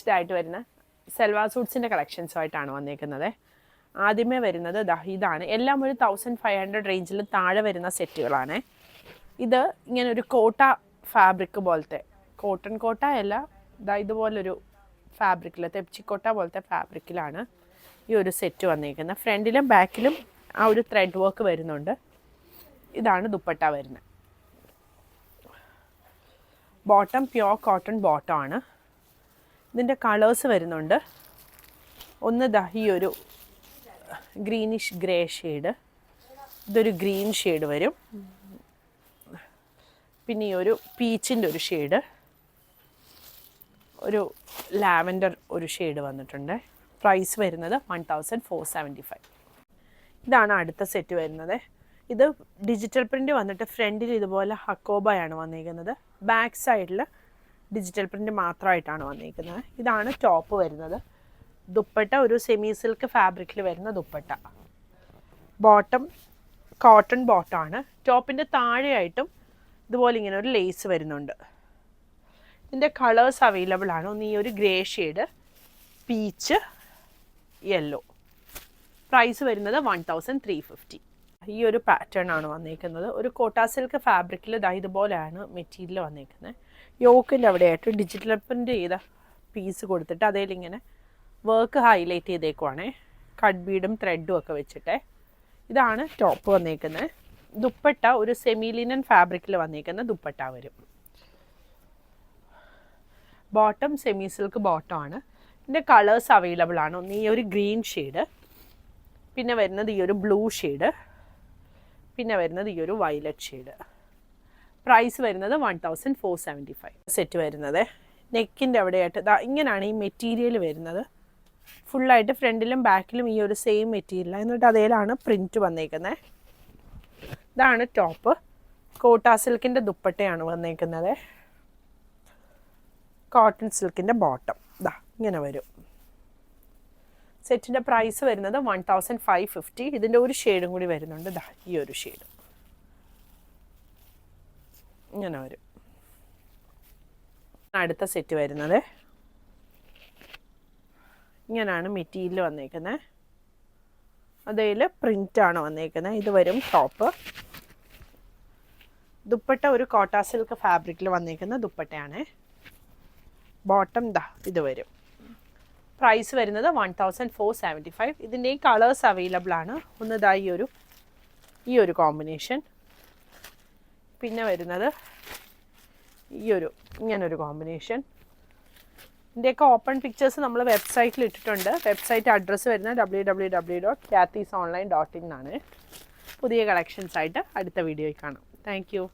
ഇതായിട്ട് വരുന്ന സെൽവാർ സൂട്ട്സിൻ്റെ കളക്ഷൻസുമായിട്ടാണ് വന്നേക്കുന്നത്. ആദ്യമേ വരുന്നത് ഇതാണ്. എല്ലാം ഒരു 1500 റേഞ്ചിൽ താഴെ വരുന്ന സെറ്റുകളാണ്. ഇത് ഇങ്ങനെ ഒരു കോട്ട ഫാബ്രിക് പോലത്തെ, കോട്ടൺ കോട്ട അല്ല, ഇതുപോലൊരു ഫാബ്രിക്കിൽ, തെച്ചിക്കോട്ട പോലത്തെ ഫാബ്രിക്കിലാണ് ഈ ഒരു സെറ്റ് വന്നിരിക്കുന്നത്. ഫ്രണ്ടിലും ബാക്കിലും ആ ഒരു ത്രെഡ് വർക്ക് വരുന്നുണ്ട്. ഇതാണ് ദുപ്പട്ട വരുന്നത്. ബോട്ടം പ്യോർ കോട്ടൺ ബോട്ടം ആണ്. ഇതിൻ്റെ കളേഴ്സ് വരുന്നുണ്ട്. ഒന്ന് ഈ ഒരു ഗ്രീനിഷ് ഗ്രേ ഷെയ്ഡ്, ഇതൊരു ഗ്രീൻ ഷെയ്ഡ് വരും. പിന്നെ ഈ ഒരു പീച്ചിൻ്റെ ഒരു ഷെയ്ഡ്, ഒരു ലാവൻഡർ ഒരു ഷെയ്ഡ് വന്നിട്ടുണ്ട്. പ്രൈസ് വരുന്നത് 1475. ഇതാണ് അടുത്ത സെറ്റ് വരുന്നത്. ഇത് ഡിജിറ്റൽ പ്രിൻ്റ് വന്നിട്ട് ഫ്രണ്ടിൽ ഇതുപോലെ ഹക്കോബയാണ് വന്നിരിക്കുന്നത്. ബാക്ക് സൈഡിൽ ഡിജിറ്റൽ പ്രിൻ്റ് മാത്രമായിട്ടാണ് വന്നിരിക്കുന്നത്. ഇതാണ് ടോപ്പ് വരുന്നത്. ദുപ്പട്ട ഒരു സെമി സിൽക്ക് ഫാബ്രിക്കിൽ വരുന്ന ദുപ്പട്ട. Bottom cotton ബോട്ടമാണ്. ടോപ്പിൻ്റെ താഴെയായിട്ടും ഇതുപോലെ ഇങ്ങനെ ഒരു ലേസ് വരുന്നുണ്ട്. ഇതിൻ്റെ കളേഴ്സ് അവൈലബിൾ ആണ്. ഒന്ന് ഈ ഒരു grey shade, peach, yellow. Price വരുന്നത് 1350. ഈ ഒരു പാറ്റേൺ ആണ് വന്നിരിക്കുന്നത്. ഒരു കോട്ട സിൽക്ക് ഫാബ്രിക്കിൽ ഇതുപോലെയാണ് മെറ്റീരിയൽ വന്നിരിക്കുന്നത്. യോക്കിൻ്റെ അവിടെയായിട്ട് ഡിജിറ്റൽ പ്രിൻ്റ് ചെയ്ത പീസ് കൊടുത്തിട്ട് അതിലിങ്ങനെ വർക്ക് ഹൈലൈറ്റ് ചെയ്തേക്കുവാണേ, കട്ട് ബീഡും ത്രെഡും ഒക്കെ വെച്ചിട്ട്. ഇതാണ് ടോപ്പ് വന്നിരിക്കുന്നത്. ദുപ്പട്ട ഒരു സെമി ലിനൻ ഫാബ്രിക്കിൽ വന്നിരിക്കുന്ന ദുപ്പട്ട വരും. ബോട്ടം സെമി സിൽക്ക് ബോട്ടം ആണ്. ഇതിൻ്റെ കളേഴ്സ് അവൈലബിൾ ആണ്. ഒന്ന് ഈ ഒരു ഗ്രീൻ ഷെയ്ഡ്, പിന്നെ വരുന്നത് ഈ ഒരു ബ്ലൂ ഷെയ്ഡ്, പിന്നെ വരുന്നത് ഈ ഒരു വയലറ്റ് ഷെയ്ഡ്. പ്രൈസ് വരുന്നത് 1475. സെറ്റ് വരുന്നത് നെക്കിൻ്റെ അവിടെയായിട്ട് ഇങ്ങനെയാണ് ഈ മെറ്റീരിയൽ വരുന്നത്. ഫുള്ളായിട്ട് ഫ്രണ്ടിലും ബാക്കിലും ഈ ഒരു സെയിം മെറ്റീരിയൽ, എന്നിട്ട് അതേലാണ് പ്രിൻറ്റ് വന്നേക്കുന്നത്. ഇതാണ് ടോപ്പ്. കോട്ട സിൽക്കിൻ്റെ ദുപ്പട്ടയാണ് വന്നേക്കുന്നത്. കോട്ടൺ സിൽക്കിൻ്റെ ബോട്ടം ഇങ്ങനെ വരും. സെറ്റിൻ്റെ പ്രൈസ് വരുന്നത് 1550. ഇതിൻ്റെ ഒരു ഷെയ്ഡും കൂടി വരുന്നുണ്ട്. ഈ ഒരു ഷെയ്ഡ് ഇങ്ങനെ വരും. അടുത്ത സെറ്റ് വരുന്നത് ഇങ്ങനെയാണ് മെറ്റീരിയൽ വന്നേക്കുന്നത്. അതിൽ പ്രിൻ്റാണ് വന്നേക്കുന്നത്. ഇത് വരും ടോപ്പ്. ദുപ്പട്ട ഒരു കോട്ട സിൽക്ക് ഫാബ്രിക്കിൽ വന്നേക്കുന്ന ദുപ്പട്ടയാണ്. ബോട്ടം ഇത് വരും. പ്രൈസ് വരുന്നത് 1475. ഇതിൻ്റെ കളേഴ്സ് അവൈലബിൾ ആണ്. ഒന്ന് ഈ ഒരു കോമ്പിനേഷൻ, പിന്നെ വരുന്നത് ഇങ്ങനൊരു കോമ്പിനേഷൻ. ഇതിൻ്റെയൊക്കെ ഓപ്പൺ പിക്ചേഴ്സ് നമ്മൾ വെബ്സൈറ്റിൽ ഇട്ടിട്ടുണ്ട്. വെബ്സൈറ്റ് അഡ്രസ്സ് വരുന്നത് www.kathysonline.in ആണ്. പുതിയ കളക്ഷൻസ് ആയിട്ട് അടുത്ത വീഡിയോയിൽ കാണാം. Thank you.